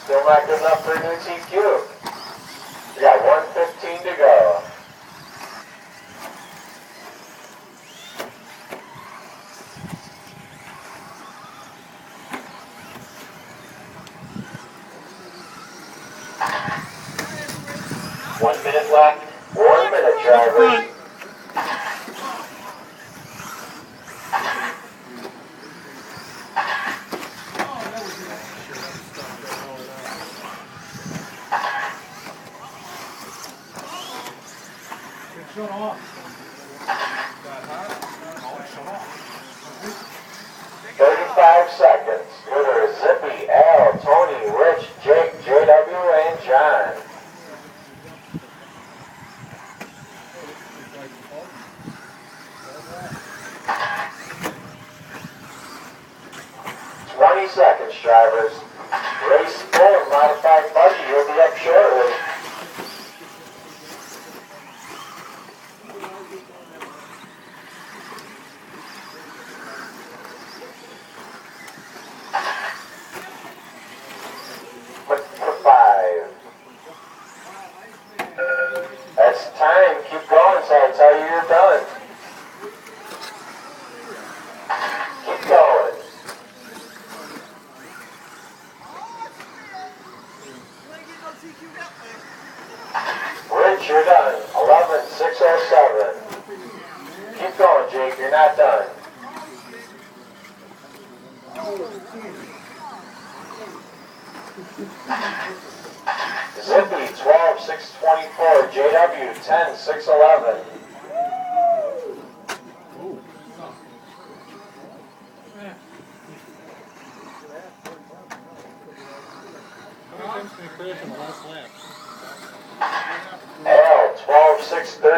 Still not good enough for a new TQ. We got 1:15 to go. Minute left. 1 minute, drivers. Shut off. 35 seconds. Scooter, Zippy, Al, Tony, Rich, Jake, JW, and John. Seconds, drivers. Race full, modified buggy. You'll be up shortly. For 5. That's time. Keep going until I tell you you're done. Keep going. Rich, you're done. 11:607. Keep going, Jake. You're not done. Zippy, 12:624. JW, 10:611. Al, 12:630.